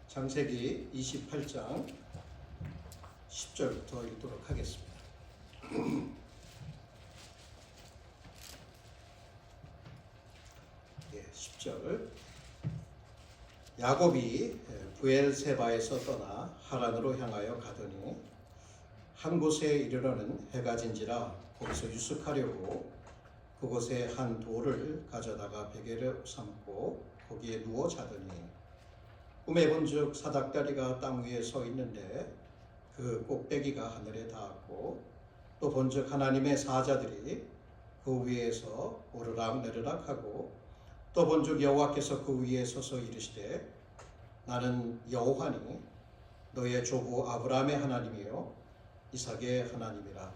창세기 28장 10절부터 읽도록 하겠습니다. 예, 10절. 야곱이 브엘세바에서 떠나 하란으로 향하여 가더니 한 곳에 이르러는 해가 진지라 거기서 유숙하려고 그곳에 한 돌을 가져다가 베개를 삼고 거기에 누워 자더니 꿈에 본즉 사닥다리가 땅 위에 서 있는데 그 꼭대기가 하늘에 닿았고 또 본즉 하나님의 사자들이 그 위에서 오르락 내리락 하고 또 본즉 여호와께서 그 위에 서서 이르시되 나는 여호와니 너의 조부 아브라함의 하나님이요 이삭의 하나님이라.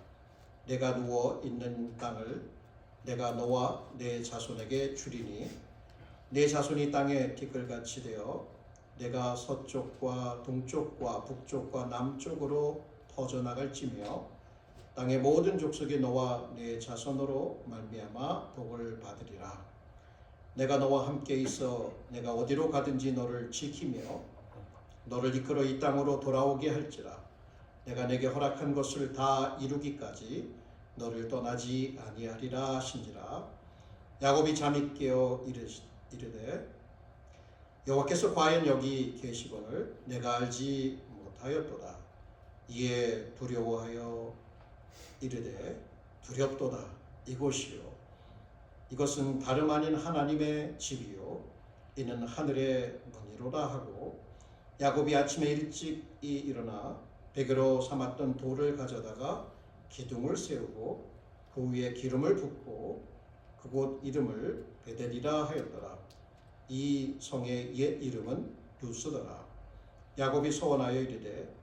내가 누워 있는 땅을 내가 너와 내 자손에게 주리니 내 자손이 땅에 티끌같이 되어 내가 서쪽과 동쪽과 북쪽과 남쪽으로 퍼져나갈지며 땅의 모든 족속이 너와 내 자손으로 말미암아 복을 받으리라. 내가 너와 함께 있어 내가 어디로 가든지 너를 지키며 너를 이끌어 이 땅으로 돌아오게 할지라. 내가 내게 허락한 것을 다 이루기까지 너를 떠나지 아니하리라 하신지라. 야곱이 잠이 깨어 이르되 여호와께서 과연 여기 계시거늘 내가 알지 못하였도다. 이에 두려워하여 이르되 두렵도다. 이곳이요 이것은 다름 아닌 하나님의 집이요 이는 하늘의 문이로라 하고 야곱이 아침에 일찍이 일어나 베개로 삼았던 돌을 가져다가 기둥을 세우고 그 위에 기름을 붓고 그곳 이름을 베델이라 하였더라. 이 성의 옛 이름은 루스더라. 야곱이 소원하여 이르되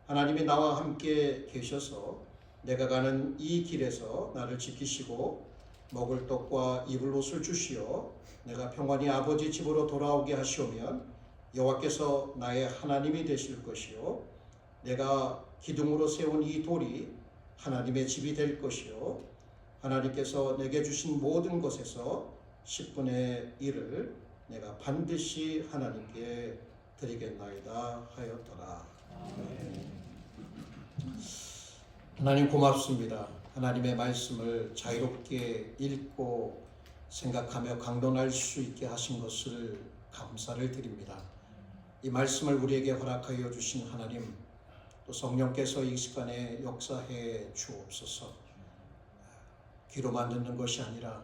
하나님이 나와 함께 계셔서 내가 가는 이 길에서 나를 지키시고 먹을 떡과 입을 옷을 주시어 내가 평안히 아버지 집으로 돌아오게 하시오면 여호와께서 나의 하나님이 되실 것이요 내가 기둥으로 세운 이 돌이 하나님의 집이 될 것이요 하나님께서 내게 주신 모든 것에서 10분의 1을 내가 반드시 하나님께 드리겠나이다 하였더라. 하나님 고맙습니다. 하나님의 말씀을 자유롭게 읽고 생각하며 강론할 수 있게 하신 것을 감사를 드립니다. 이 말씀을 우리에게 허락하여 주신 하나님, 또 성령께서 이 시간에 역사해 주옵소서. 귀로만 듣는 것이 아니라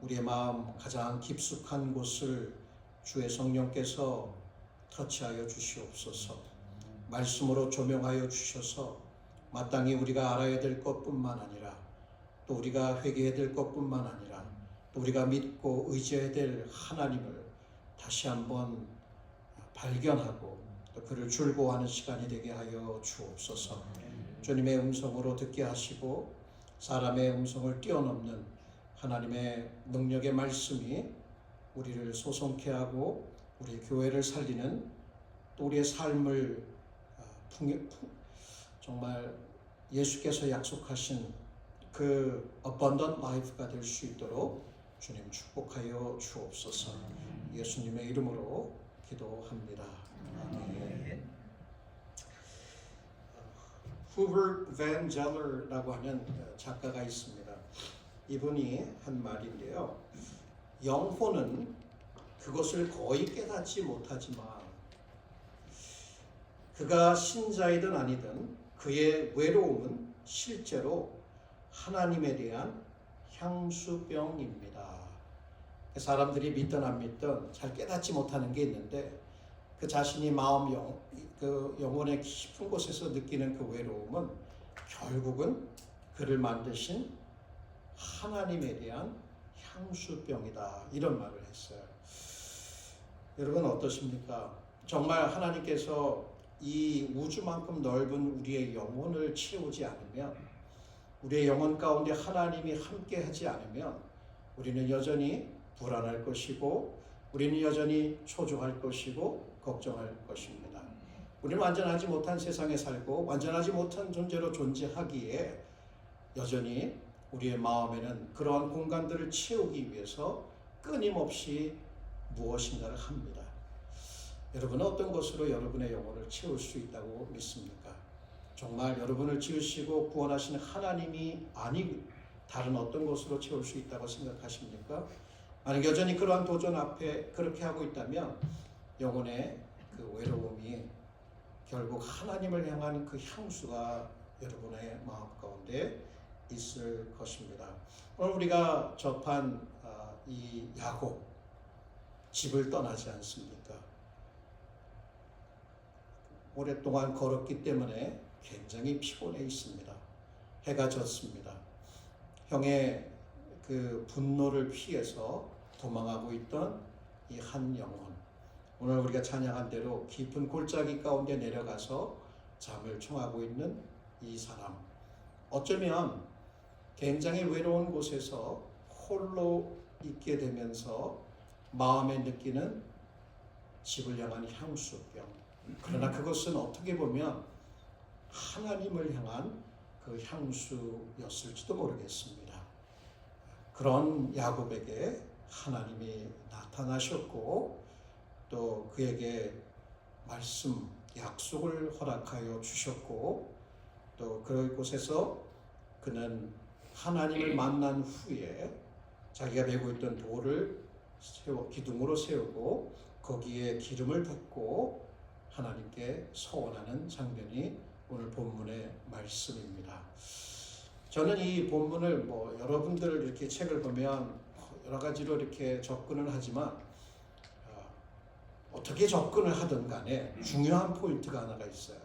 우리의 마음 가장 깊숙한 곳을 주의 성령께서 터치하여 주시옵소서. 말씀으로 조명하여 주셔서 마땅히 우리가 알아야 될 것뿐만 아니라 또 우리가 회개해야 될 것뿐만 아니라 또 우리가 믿고 의지해야 될 하나님을 다시 한번 발견하고 또 그를 즐거워하는 시간이 되게 하여 주옵소서. 주님의 음성으로 듣게 하시고 사람의 음성을 뛰어넘는 하나님의 능력의 말씀이 우리를 소송케 하고 우리 교회를 살리는 또 우리의 삶을 정말 예수께서 약속하신 그 abundant life가 될 수 있도록 주님 축복하여 주옵소서. 예수님의 이름으로 기도합니다. 아멘. 후버트 반 젤러라고 하는 작가가 있습니다. 이분이 한 말인데요. 영혼은 그것을 거의 깨닫지 못하지만 그가 신자이든 아니든 그의 외로움은 실제로 하나님에 대한 향수병입니다. 사람들이 믿든 안 믿든 잘 깨닫지 못하는 게 있는데 그 자신이 마음 그 영혼의 깊은 곳에서 느끼는 그 외로움은 결국은 그를 만드신 하나님에 대한 향수병이다. 이런 말을 했어요. 여러분 어떠십니까? 정말 하나님께서 이 우주만큼 넓은 우리의 영혼을 채우지 않으면, 우리의 영혼 가운데 하나님이 함께 하지 않으면 우리는 여전히 불안할 것이고 우리는 여전히 초조할 것이고 걱정할 것입니다. 우리는 완전하지 못한 세상에 살고 완전하지 못한 존재로 존재하기에 여전히 우리의 마음에는 그러한 공간들을 채우기 위해서 끊임없이 무엇인가를 합니다. 여러분은 어떤 것으로 여러분의 영혼을 채울 수 있다고 믿습니까? 정말 여러분을 지으시고 구원하시는 하나님이 아니 다른 어떤 것으로 채울 수 있다고 생각하십니까? 만약 여전히 그러한 도전 앞에 그렇게 하고 있다면 영혼의 그 외로움이 결국 하나님을 향한 그 향수가 여러분의 마음 가운데 있을 것입니다. 오늘 우리가 접한 이 야곱, 집을 떠나지 않습니까? 오랫동안 걸었기 때문에 굉장히 피곤해 있습니다. 해가 졌습니다. 형의 그 분노를 피해서 도망하고 있던 이 한 영혼, 오늘 우리가 찬양한 대로 깊은 골짜기 가운데 내려가서 잠을 청하고 있는 이 사람, 어쩌면 굉장히 외로운 곳에서 홀로 있게 되면서 마음에 느끼는 집을 향한 향수병, 그러나 그것은 어떻게 보면 하나님을 향한 그 향수였을지도 모르겠습니다. 그런 야곱에게 하나님이 나타나셨고 또 그에게 말씀, 약속을 허락하여 주셨고 또 그곳에서 그는 하나님을 만난 후에 자기가 메고 있던 돌을 기둥으로 세우고 거기에 기름을 붓고 하나님께 서원하는 장면이 오늘 본문의 말씀입니다. 저는 이 본문을 여러분들 이렇게 책을 보면 여러 가지로 이렇게 접근을 하지만 어떻게 접근을 하든 간에 중요한 포인트가 하나가 있어요.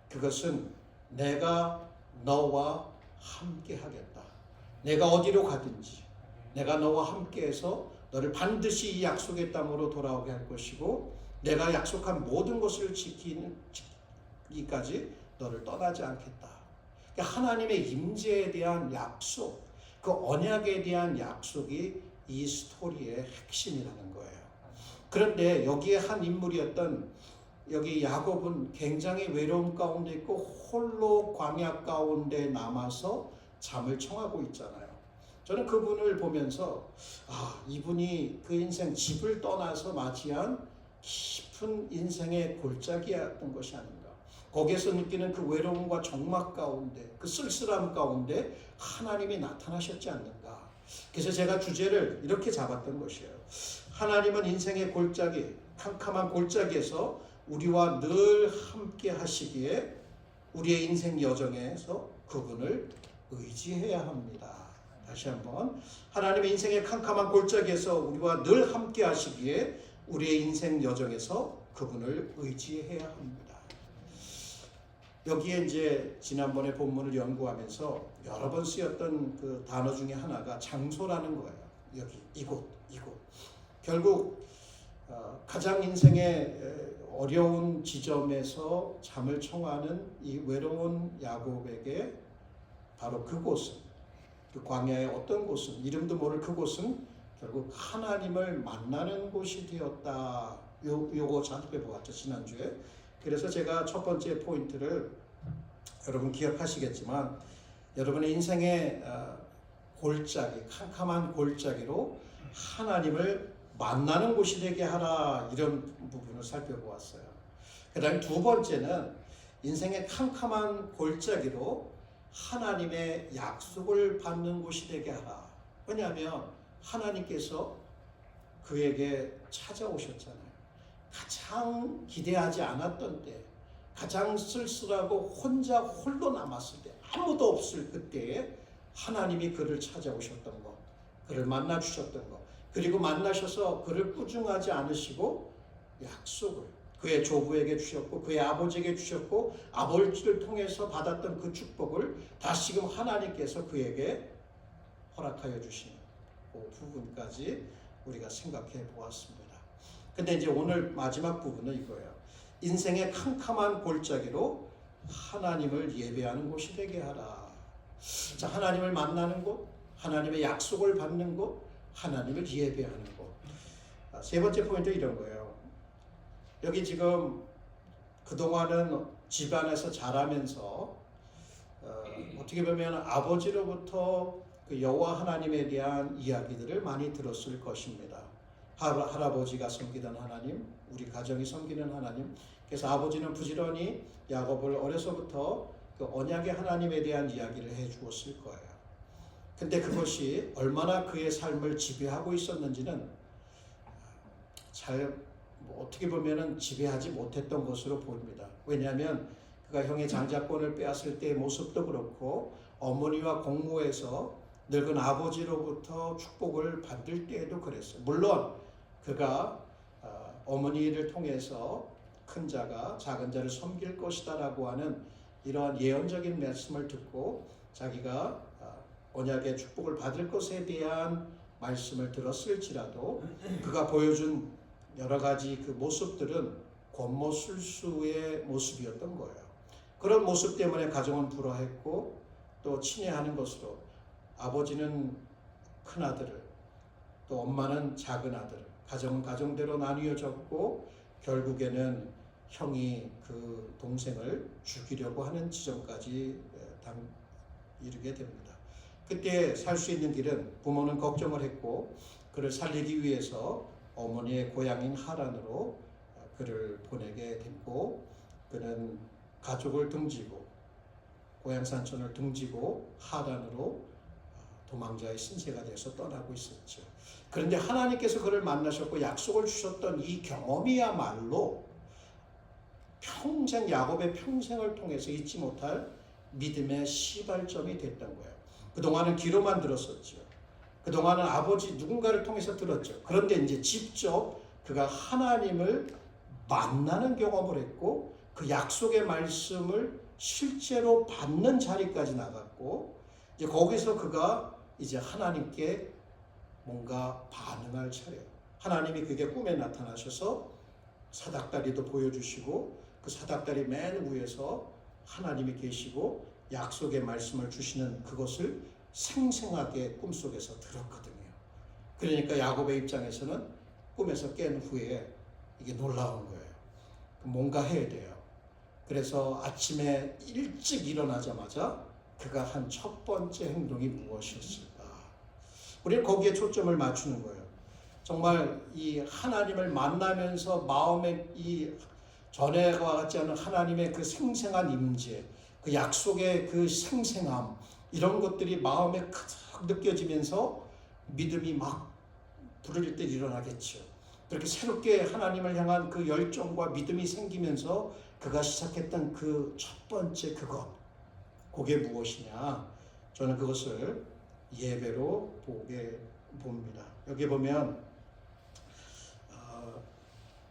그것은 내가 너와 함께 하겠다. 내가 어디로 가든지 내가 너와 함께해서 너를 반드시 이 약속의 땅으로 돌아오게 할 것이고 내가 약속한 모든 것을 지키기까지 너를 떠나지 않겠다. 그러니까 하나님의 임재에 대한 약속, 그 언약에 대한 약속이 이 스토리의 핵심이라는 거예요. 그런데 여기에 한 인물이었던 여기 야곱은 굉장히 외로움 가운데 있고 홀로 광야 가운데 남아서 잠을 청하고 있잖아요. 저는 그분을 보면서 이분이 그 인생 집을 떠나서 맞이한 깊은 인생의 골짜기였던 것이 아닌가. 거기에서 느끼는 그 외로움과 적막 가운데 그 쓸쓸함 가운데 하나님이 나타나셨지 않는가. 그래서 제가 주제를 이렇게 잡았던 것이에요. 하나님은 인생의 골짜기, 캄캄한 골짜기에서 우리와 늘 함께 하시기에 우리의 인생 여정에서 그분을 의지해야 합니다. 다시 한번, 하나님의 인생의 캄캄한 골짜기에서 우리와 늘 함께 하시기에 우리의 인생 여정에서 그분을 의지해야 합니다. 여기에 이제 지난번에 본문을 연구하면서 여러 번 쓰였던 그 단어 중에 하나가 장소라는 거예요. 여기 이곳. 결국 가장 인생의 어려운 지점에서 잠을 청하는 이 외로운 야곱에게 바로 그곳은, 그 광야의 어떤 곳은, 이름도 모를 그곳은 결국 하나님을 만나는 곳이 되었다. 요거 살펴보았죠, 지난주에. 그래서 제가 첫 번째 포인트를 여러분 기억하시겠지만 여러분의 인생의 골짜기, 캄캄한 골짜기로 하나님을 만나는 곳이 되게 하라, 이런 부분을 살펴보았어요. 그 다음에 두 번째는 인생의 캄캄한 골짜기로 하나님의 약속을 받는 곳이 되게 하라. 왜냐하면 하나님께서 그에게 찾아오셨잖아요. 가장 기대하지 않았던 때, 가장 쓸쓸하고 홀로 남았을 때, 아무도 없을 그때에 하나님이 그를 찾아오셨던 것, 그를 만나주셨던 것, 그리고 만나셔서 그를 꾸중하지 않으시고 약속을 그의 조부에게 주셨고 그의 아버지에게 주셨고 아버지를 통해서 받았던 그 축복을 다시금 하나님께서 그에게 허락하여 주신 그 부분까지 우리가 생각해 보았습니다. 근데 이제 오늘 마지막 부분은 이거예요. 인생의 캄캄한 골짜기로 하나님을 예배하는 곳이 되게 하라. 자, 하나님을 만나는 곳, 하나님의 약속을 받는 곳, 하나님을 예배하는 곳. 세 번째 포인트 이런 거예요. 여기 지금 그동안은 집안에서 자라면서 어떻게 보면 아버지로부터 그 여호와 하나님에 대한 이야기들을 많이 들었을 것입니다. 할아버지가 섬기던 하나님, 우리 가정이 섬기는 하나님. 그래서 아버지는 부지런히 야곱을 어려서부터 그 언약의 하나님에 대한 이야기를 해 주었을 거예요. 근데 그것이 얼마나 그의 삶을 지배하고 있었는지는 잘 어떻게 보면은 지배하지 못했던 것으로 보입니다. 왜냐하면 그가 형의 장자권을 빼앗을 때의 모습도 그렇고 어머니와 공모해서 늙은 아버지로부터 축복을 받을 때에도 그랬어요. 물론 그가 어머니를 통해서 큰 자가 작은 자를 섬길 것이다 라고 하는 이러한 예언적인 말씀을 듣고 자기가 언약의 축복을 받을 것에 대한 말씀을 들었을지라도 그가 보여준 여러 가지 그 모습들은 권모술수의 모습이었던 거예요. 그런 모습 때문에 가정은 불화했고 또 친애하는 것으로 아버지는 큰 아들을 또 엄마는 작은 아들을 가정은 가정대로 나뉘어졌고 결국에는 형이 그 동생을 죽이려고 하는 지점까지 이르게 됩니다. 그때 살 수 있는 길은 부모는 걱정을 했고 그를 살리기 위해서 어머니의 고향인 하란으로 그를 보내게 됐고 그는 가족을 등지고 고향 산촌을 등지고 하란으로 도망자의 신세가 되어서 떠나고 있었죠. 그런데 하나님께서 그를 만나셨고 약속을 주셨던 이 경험이야말로 평생 야곱의 평생을 통해서 잊지 못할 믿음의 시발점이 됐던 거예요. 그동안은 귀로만 들었었죠. 그동안은 아버지 누군가를 통해서 들었죠. 그런데 이제 직접 그가 하나님을 만나는 경험을 했고 그 약속의 말씀을 실제로 받는 자리까지 나갔고 이제 거기서 그가 이제 하나님께 뭔가 반응할 차례예요. 하나님이 그게 꿈에 나타나셔서 사닥다리도 보여주시고 그 사닥다리 맨 위에서 하나님이 계시고 약속의 말씀을 주시는 그것을 생생하게 꿈속에서 들었거든요. 그러니까 야곱의 입장에서는 꿈에서 깬 후에 이게 놀라운 거예요. 뭔가 해야 돼요. 그래서 아침에 일찍 일어나자마자 그가 한 첫 번째 행동이 무엇이었을까? 우리는 거기에 초점을 맞추는 거예요. 정말 이 하나님을 만나면서 마음에 이 전에와 같지 않은 하나님의 그 생생한 임재, 그 약속의 그 생생함 이런 것들이 마음에 가득 느껴지면서 믿음이 막 부르릴 때 일어나겠죠. 그렇게 새롭게 하나님을 향한 그 열정과 믿음이 생기면서 그가 시작했던 그 첫 번째 그게 무엇이냐? 저는 그것을 예배로 보게 봅니다. 여기 보면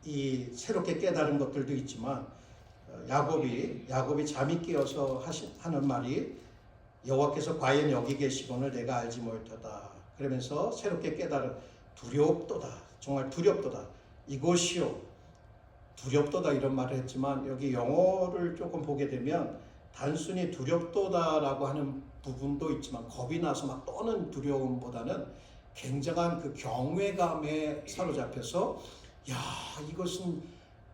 이 새롭게 깨달은 것들도 있지만 야곱이 잠이 깨어서 하는 말이 여호와께서 과연 여기 계시거늘 내가 알지 못하다. 그러면서 새롭게 깨달은 두렵도다. 정말 두렵도다. 이것이요. 두렵도다 이런 말을 했지만 여기 영어를 조금 보게 되면 단순히 두렵도다라고 하는 부분도 있지만 겁이 나서 막 떠는 두려움보다는 굉장한 그 경외감에 사로잡혀서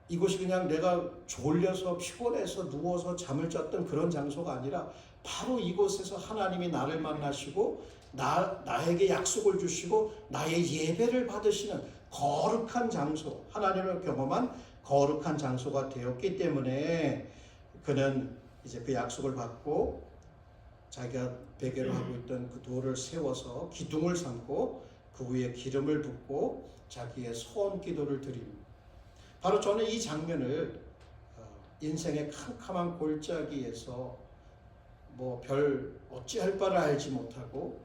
이것이 그냥 내가 졸려서 피곤해서 누워서 잠을 잤던 그런 장소가 아니라 바로 이곳에서 하나님이 나를 만나시고 나에게 약속을 주시고 나의 예배를 받으시는 거룩한 장소, 하나님을 경험한 거룩한 장소가 되었기 때문에 그는 이제 그 약속을 받고 자기가 베개로 하고 있던 그 돌을 세워서 기둥을 삼고 그 위에 기름을 붓고 자기의 소원 기도를 드립니다. 바로 저는 이 장면을 인생의 캄캄한 골짜기에서 별 어찌할 바를 알지 못하고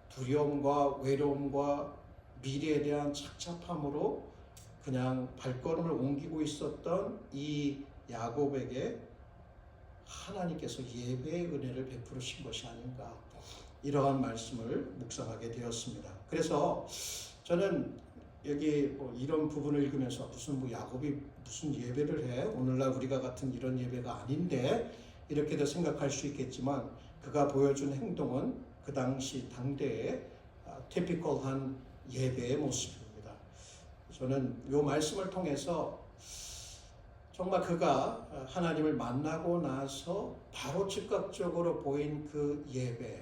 두려움과 외로움과 미래에 대한 착잡함으로 그냥 발걸음을 옮기고 있었던 이 야곱에게 하나님께서 예배의 은혜를 베푸신 것이 아닌가 이러한 말씀을 묵상하게 되었습니다. 그래서 저는 여기 이런 부분을 읽으면서 무슨 야곱이 무슨 예배를 해? 오늘날 우리가 같은 이런 예배가 아닌데 이렇게도 생각할 수 있겠지만 그가 보여준 행동은 그 당시 당대의 티피컬한 예배의 모습입니다. 저는 이 말씀을 통해서 정말 그가 하나님을 만나고 나서 바로 즉각적으로 보인 그 예배,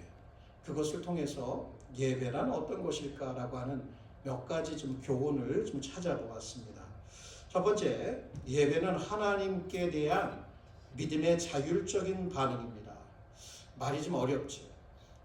그것을 통해서 예배란 어떤 것일까라고 하는 몇 가지 좀 교훈을 좀 찾아보았습니다. 첫 번째, 예배는 하나님께 대한 믿음의 자율적인 반응입니다. 말이 좀 어렵죠.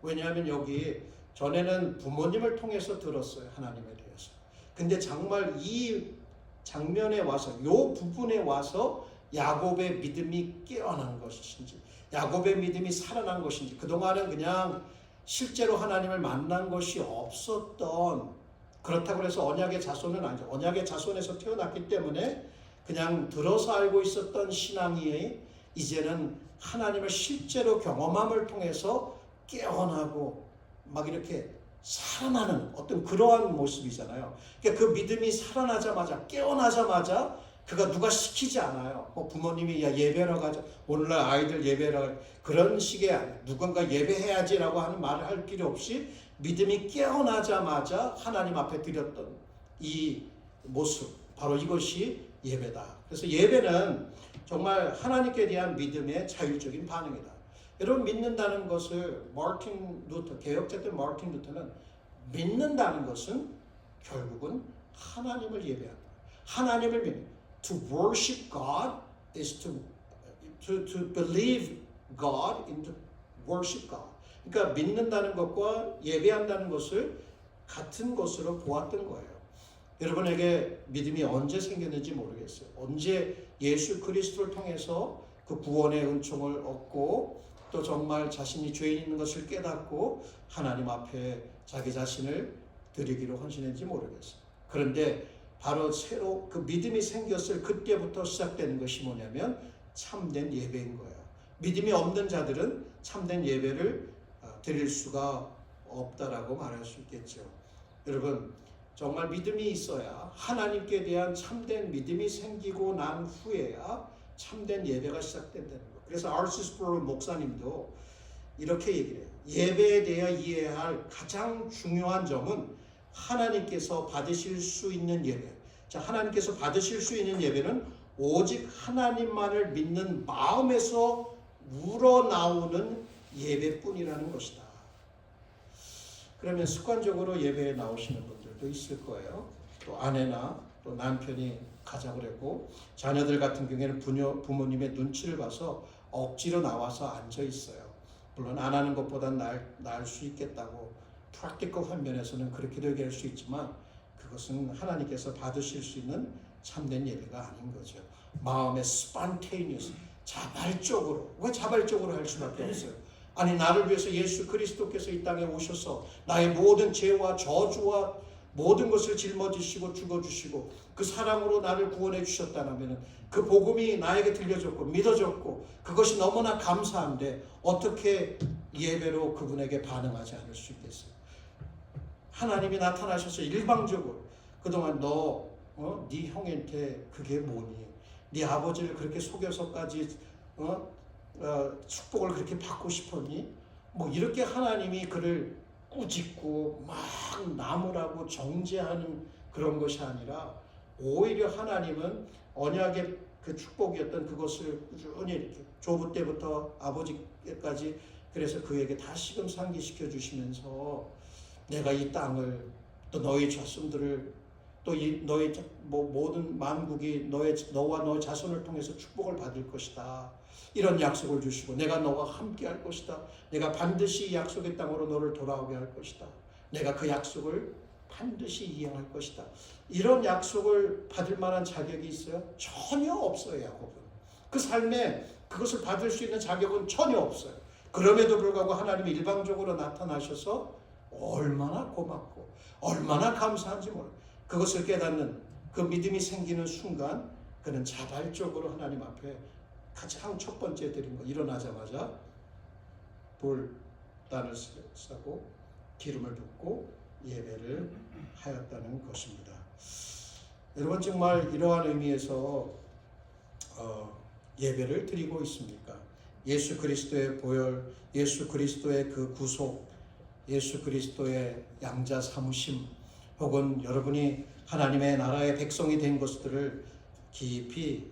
왜냐하면 여기 전에는 부모님을 통해서 들었어요. 하나님에 대해서. 근데 정말 이 장면에 와서, 이 부분에 와서 야곱의 믿음이 깨어난 것인지, 야곱의 믿음이 살아난 것인지, 그동안은 그냥 실제로 하나님을 만난 것이 없었던, 그렇다고 해서 언약의 자손은 아니죠. 언약의 자손에서 태어났기 때문에 그냥 들어서 알고 있었던 신앙이 이제는 하나님을 실제로 경험함을 통해서 깨어나고 막 이렇게 살아나는 어떤 그러한 모습이잖아요. 그러니까 그 믿음이 살아나자마자, 깨어나자마자 그가 누가 시키지 않아요. 뭐 부모님이 야 예배하러 가자, 오늘날 아이들 예배하러 가자, 그런 식의 누군가 예배해야지라고 하는 말을 할 필요 없이 믿음이 깨어나자마자 하나님 앞에 드렸던 이 모습, 바로 이것이 예배다. 그래서 예배는 정말 하나님께 대한 믿음의 자율적인 반응이다. 여러분, 믿는다는 것을 마틴 루터, 개혁자들 마틴 루터는 믿는다는 것은 결국은 하나님을 예배한다. 하나님을 믿는. To worship God is to believe God and to worship God. 그러니까 믿는다는 것과 예배한다는 것을 같은 것으로 보았던 거예요. 여러분에게 믿음이 언제 생겼는지 모르겠어요. 언제 예수 그리스도를 통해서 그 구원의 은총을 얻고 또 정말 자신이 죄인 있는 것을 깨닫고 하나님 앞에 자기 자신을 드리기로 헌신했는지 모르겠어요. 그런데 바로 새로 그 믿음이 생겼을 그때부터 시작되는 것이 뭐냐면 참된 예배인 거예요. 믿음이 없는 자들은 참된 예배를 드릴 수가 없다라고 말할 수 있겠죠. 여러분, 정말 믿음이 있어야, 하나님께 대한 참된 믿음이 생기고 난 후에야 참된 예배가 시작된다는 거예요. 그래서 R.C. 스프롤 목사님도 이렇게 얘기를 해요. 예배에 대해 이해해야 할 가장 중요한 점은 하나님께서 받으실 수 있는 예배. 자, 하나님께서 받으실 수 있는 예배는 오직 하나님만을 믿는 마음에서 우러나오는 예배뿐이라는 것이다. 그러면 습관적으로 예배에 나오시는 분들도 있을 거예요. 또 아내나 또 남편이 가자고 그랬고, 자녀들 같은 경우에는 부모님의 눈치를 봐서 억지로 나와서 앉아 있어요. 물론 안 하는 것보단 나을 수 있겠다고 프랙티컬한 면에서는 그렇게도 얘기할 수 있지만, 그것은 하나님께서 받으실 수 있는 참된 예배가 아닌 거죠. 마음의 spontaneous, 자발적으로. 왜 자발적으로 할 수밖에 없어요? 아니, 나를 위해서 예수 그리스도께서 이 땅에 오셔서 나의 모든 죄와 저주와 모든 것을 짊어지시고 죽어주시고 그 사랑으로 나를 구원해 주셨다면 그 복음이 나에게 들려졌고 믿어졌고 그것이 너무나 감사한데 어떻게 예배로 그분에게 반응하지 않을 수 있겠어요? 하나님이 나타나셔서 일방적으로 그동안 네 형한테 그게 뭐니? 네 아버지를 그렇게 속여서까지 축복을 그렇게 받고 싶었니? 뭐 이렇게 하나님이 그를 꾸짖고 막 나무라고 정죄하는 그런 것이 아니라 오히려 하나님은 언약의 그 축복이었던 그것을 꾸준히 이렇게 조부 때부터 아버지까지 그래서 그에게 다시금 상기시켜 주시면서 내가 이 땅을 또 너희 자손들을 또 너희 모든 만국이 너와 너의 자손을 통해서 축복을 받을 것이다. 이런 약속을 주시고 내가 너와 함께 할 것이다. 내가 반드시 이 약속의 땅으로 너를 돌아오게 할 것이다. 내가 그 약속을 반드시 이행할 것이다. 이런 약속을 받을 만한 자격이 있어요? 전혀 없어요. 야곱은. 그 삶에 그것을 받을 수 있는 자격은 전혀 없어요. 그럼에도 불구하고 하나님이 일방적으로 나타나셔서 얼마나 고맙고 얼마나 감사한지 몰라요. 그것을 깨닫는 그 믿음이 생기는 순간 그는 자발적으로 하나님 앞에 가장 첫 번째 드린 거 일어나자마자 돌단을 싸고 기름을 붓고 예배를 하였다는 것입니다. 여러분 정말 이러한 의미에서 예배를 드리고 있습니까? 예수 그리스도의 보혈, 예수 그리스도의 그 구속, 예수 그리스도의 양자 삼으심 혹은 여러분이 하나님의 나라의 백성이 된 것들을 깊이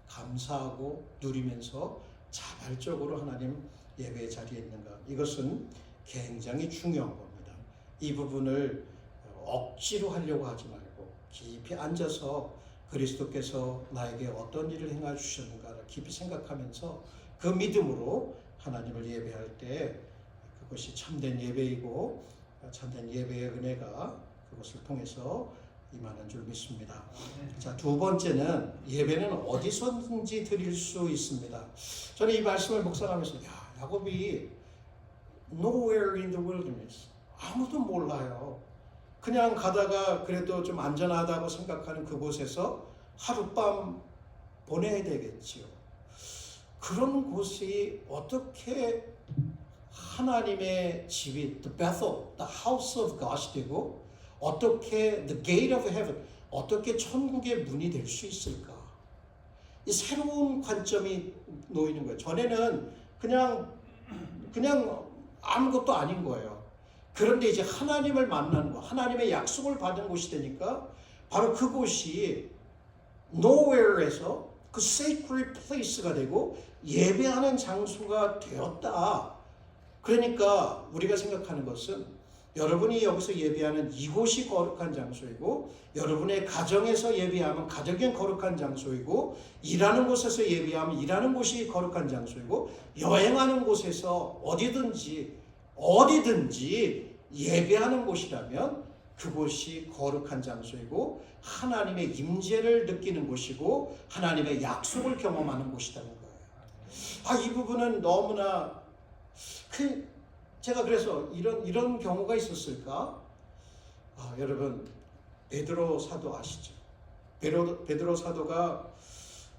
감사하고 누리면서 자발적으로 하나님 예배의 자리에 있는가, 이것은 굉장히 중요한 겁니다. 이 부분을 억지로 하려고 하지 말고 깊이 앉아서 그리스도께서 나에게 어떤 일을 행하 주셨는가를 깊이 생각하면서 그 믿음으로 하나님을 예배할 때 그것이 참된 예배이고 참된 예배의 은혜가 그것을 통해서 임하는 줄 믿습니다. 자, 두 번째는 예배는 어디서든지 드릴 수 있습니다. 저는 이 말씀을 묵상하면서 야곱이 nowhere in the wilderness, 아무도 몰라요. 그냥 가다가 그래도 좀 안전하다고 생각하는 그곳에서 하룻밤 보내야 되겠지요. 그런 곳이 어떻게 하나님의 집이 the Bethel, the house of God 되고 어떻게 the gate of heaven, 어떻게 천국의 문이 될 수 있을까? 이 새로운 관점이 놓이는 거예요. 전에는 그냥 아무것도 아닌 거예요. 그런데 이제 하나님을 만나는 거, 하나님의 약속을 받은 곳이 되니까 바로 그곳이 nowhere에서 그 sacred place가 되고 예배하는 장소가 되었다. 그러니까 우리가 생각하는 것은 여러분이 여기서 예배하는 이곳이 거룩한 장소이고 여러분의 가정에서 예배하면 가정이 거룩한 장소이고 일하는 곳에서 예배하면 일하는 곳이 거룩한 장소이고 여행하는 곳에서 어디든지 예배하는 곳이라면 그곳이 거룩한 장소이고 하나님의 임재를 느끼는 곳이고 하나님의 약속을 경험하는 곳이라는 거예요. 이 부분은 너무나 제가 그래서 이런 경우가 있었을까? 여러분 베드로 사도 아시죠? 베드로 사도가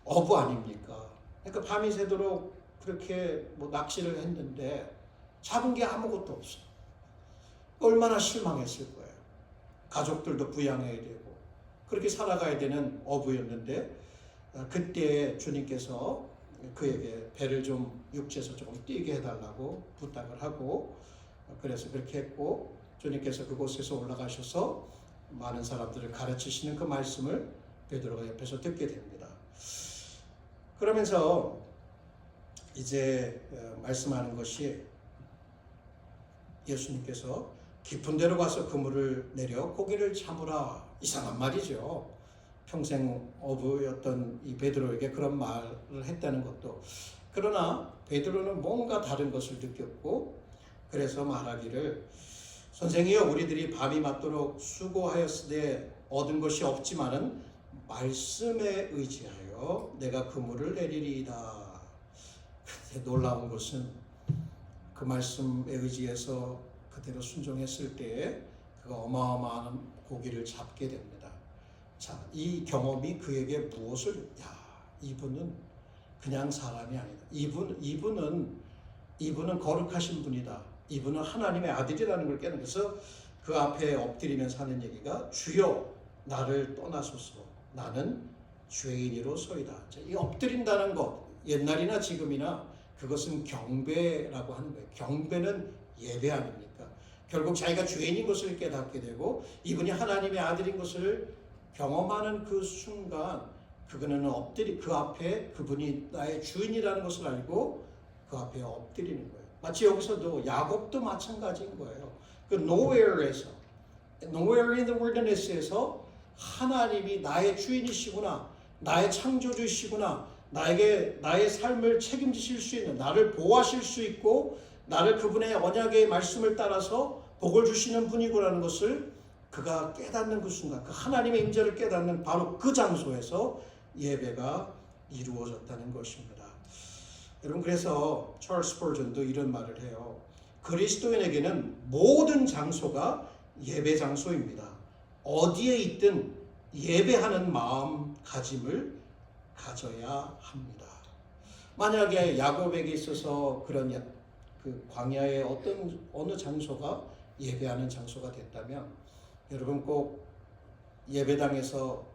어부 아닙니까? 그러니까 밤이 새도록 그렇게 낚시를 했는데 잡은 게 아무것도 없어. 얼마나 실망했을 거예요. 가족들도 부양해야 되고 그렇게 살아가야 되는 어부였는데 그때 주님께서 그에게 배를 좀 육지에서 조금 뛰게 해달라고 부탁을 하고 그래서 그렇게 했고 주님께서 그곳에서 올라가셔서 많은 사람들을 가르치시는 그 말씀을 베드로가 옆에서 듣게 됩니다. 그러면서 이제 말씀하는 것이 예수님께서 깊은 데로 가서 그물을 내려 고기를 잡으라. 이상한 말이죠. 평생 어부였던 이 베드로에게 그런 말을 했다는 것도. 그러나 베드로는 뭔가 다른 것을 느꼈고 그래서 말하기를 선생이여 우리들이 밤이 맞도록 수고하였으되 얻은 것이 없지만은 말씀에 의지하여 내가 그물을 내리리이다. 놀라운 것은 그 말씀에 의지해서 그대로 순종했을 때에 그가 어마어마한 고기를 잡게 됩니다. 자, 이 경험이 그에게 무엇을 이분은 그냥 사람이 아니다. 이분은 거룩하신 분이다. 이분은 하나님의 아들이라는 걸 깨는 것은 그 앞에 엎드리면서 하는 얘기가 주여 나를 떠나소서 나는 죄인이로 서이다. 자, 이 엎드린다는 것 옛날이나 지금이나 그것은 경배라고 하는 거예요. 경배는 예배 아닙니까? 결국 자기가 죄인인 것을 깨닫게 되고 이분이 하나님의 아들인 것을 경험하는 그 순간 그거는 그 앞에 그분이 나의 주인이라는 것을 알고 그 앞에 엎드리는 거예요. 마치 여기서도 야곱도 마찬가지인 거예요. 그 nowhere에서 nowhere in the wilderness에서 하나님이 나의 주인이시구나, 나의 창조주이시구나, 나의 삶을 책임지실 수 있는, 나를 보호하실 수 있고 나를 그분의 언약의 말씀을 따라서 복을 주시는 분이구라는 것을 그가 깨닫는 그 순간, 그 하나님의 임재를 깨닫는 바로 그 장소에서 예배가 이루어졌다는 것입니다. 여러분 그래서 찰스 스퍼전도 이런 말을 해요. 그리스도인에게는 모든 장소가 예배 장소입니다. 어디에 있든 예배하는 마음가짐을 가져야 합니다. 만약에 야곱에게 있어서 그런 그 광야의 어느 장소가 예배하는 장소가 됐다면 여러분 꼭 예배당에서만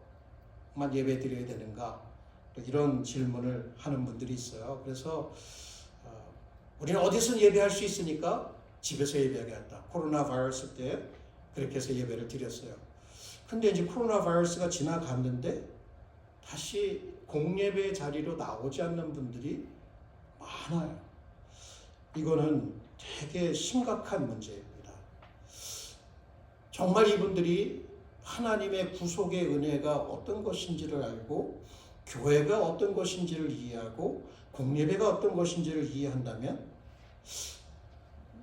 예배 드려야 되는가? 또 이런 질문을 하는 분들이 있어요. 그래서 우리는 어디서 예배할 수 있으니까 집에서 예배하겠다. 코로나 바이러스 때 그렇게 해서 예배를 드렸어요. 근데 이제 코로나 바이러스가 지나갔는데 다시 공예배 자리로 나오지 않는 분들이 많아요. 이거는 되게 심각한 문제입니다. 정말 이분들이 하나님의 구속의 은혜가 어떤 것인지를 알고 교회가 어떤 것인지를 이해하고 공예배가 어떤 것인지를 이해한다면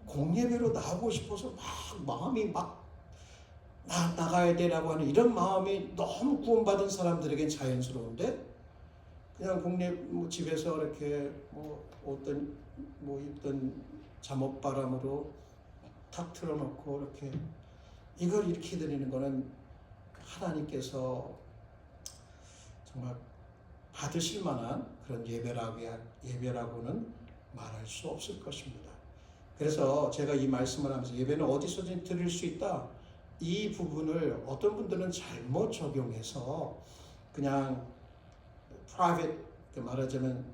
공예배로 나오고 싶어서 마음이 나가야 되라고 하는 이런 마음이 너무 구원받은 사람들에겐 자연스러운데 그냥 집에서 이렇게 입던 잠옷바람으로 탁 틀어놓고 이렇게 이걸 이렇게 드리는 거는 하나님께서 정말 받으실 만한 그런 예배라고는 말할 수 없을 것입니다. 그래서 제가 이 말씀을 하면서 예배는 어디서든 드릴 수 있다. 이 부분을 어떤 분들은 잘못 적용해서 그냥 private, 말하자면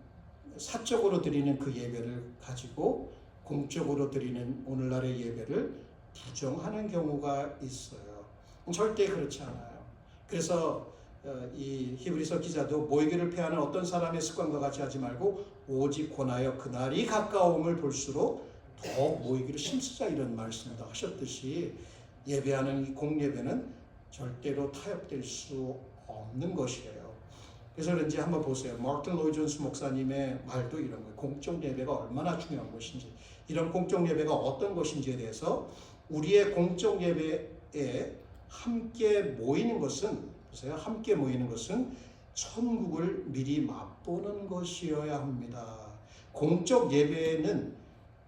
사적으로 드리는 그 예배를 가지고 공적으로 드리는 오늘날의 예배를 부정하는 경우가 있어요. 절대 그렇지 않아요. 그래서 이 히브리서 기자도 모이기를 패하는 어떤 사람의 습관과 같이 하지 말고 오직 권하여 그날이 가까움을 볼수록 더욱 모이기를 힘쓰자 이런 말씀도 하셨듯이 예배하는 이 공예배는 절대로 타협될 수 없는 것이에요. 그래서 그런지 한번 보세요. 마르틴 로이드 존스 목사님의 말도 이런 거예요. 공적 예배가 얼마나 중요한 것인지, 이런 공적 예배가 어떤 것인지에 대해서 우리의 공적 예배에 함께 모이는 것은, 보세요. 함께 모이는 것은 천국을 미리 맛보는 것이어야 합니다. 공적 예배는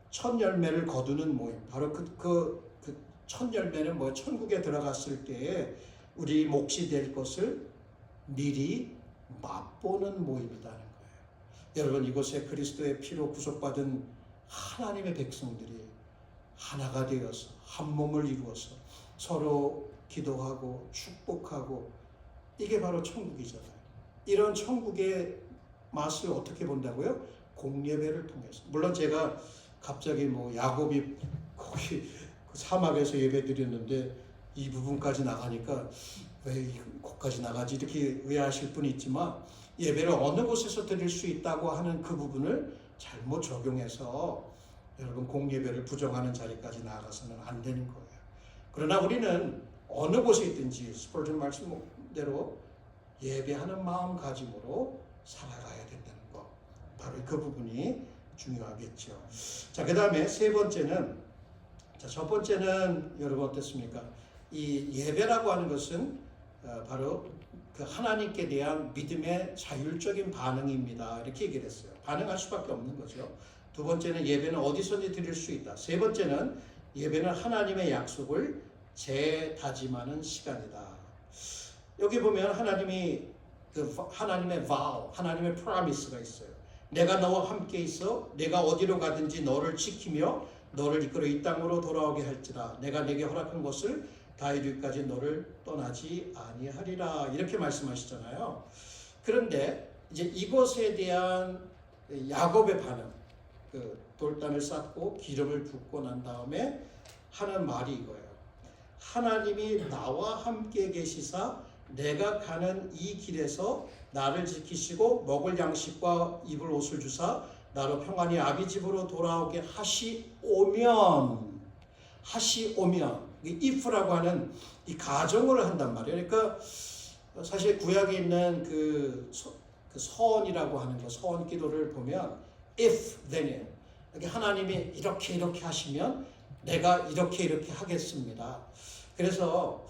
첫 열매를 거두는 모임. 바로 그 첫 열매는 뭐예요? 천국에 들어갔을 때에 우리 몫이 될 것을 미리 맛보는 모임이라는 거예요. 여러분, 이곳에 그리스도의 피로 구속받은 하나님의 백성들이 하나가 되어서 한 몸을 이루어서 서로 기도하고 축복하고, 이게 바로 천국이잖아요. 이런 천국의 맛을 어떻게 본다고요? 공예배를 통해서. 물론 제가 갑자기 야곱이 거기 사막에서 예배 드렸는데 이 부분까지 나가니까 왜 거기까지 나가지 이렇게 의아하실 분이 있지만, 예배를 어느 곳에서 드릴 수 있다고 하는 그 부분을 잘못 적용해서 여러분 공예배를 부정하는 자리까지 나아가서는 안 되는 거예요. 그러나 우리는 어느 곳에 있든지 스펄전 말씀대로 예배하는 마음가짐으로 살아가야 된다는 것, 바로 그 부분이 중요하겠죠. 자, 그 다음에 세 번째는, 첫 번째는 여러분 어떻습니까? 이 예배라고 하는 것은 바로 그 하나님께 대한 믿음의 자율적인 반응입니다. 이렇게 얘기를 했어요. 반응할 수밖에 없는 거죠. 두 번째는 예배는 어디서든지 드릴 수 있다. 세 번째는 예배는 하나님의 약속을 재다짐하는 시간이다. 여기 보면 하나님의 vow, 하나님의 promise가 있어요. 내가 너와 함께 있어 내가 어디로 가든지 너를 지키며 너를 이끌어 이 땅으로 돌아오게 할지라. 내가 내게 허락한 것을 다 이루기까지 너를 떠나지 아니하리라. 이렇게 말씀하시잖아요. 그런데 이제 이것에 대한 야곱의 반응, 돌단을 쌓고 기름을 붓고 난 다음에 하는 말이 이거예요. 하나님이 나와 함께 계시사 내가 가는 이 길에서 나를 지키시고 먹을 양식과 입을 옷을 주사 나로 평안히 아비 집으로 돌아오게 하시오면, if라고 하는 이 가정을 한단 말이에요. 그러니까 사실 구약에 있는 그 서원이라고 하는 거, 서원 기도를 보면 if then, 하나님이 이렇게 하시면 내가 이렇게 하겠습니다. 그래서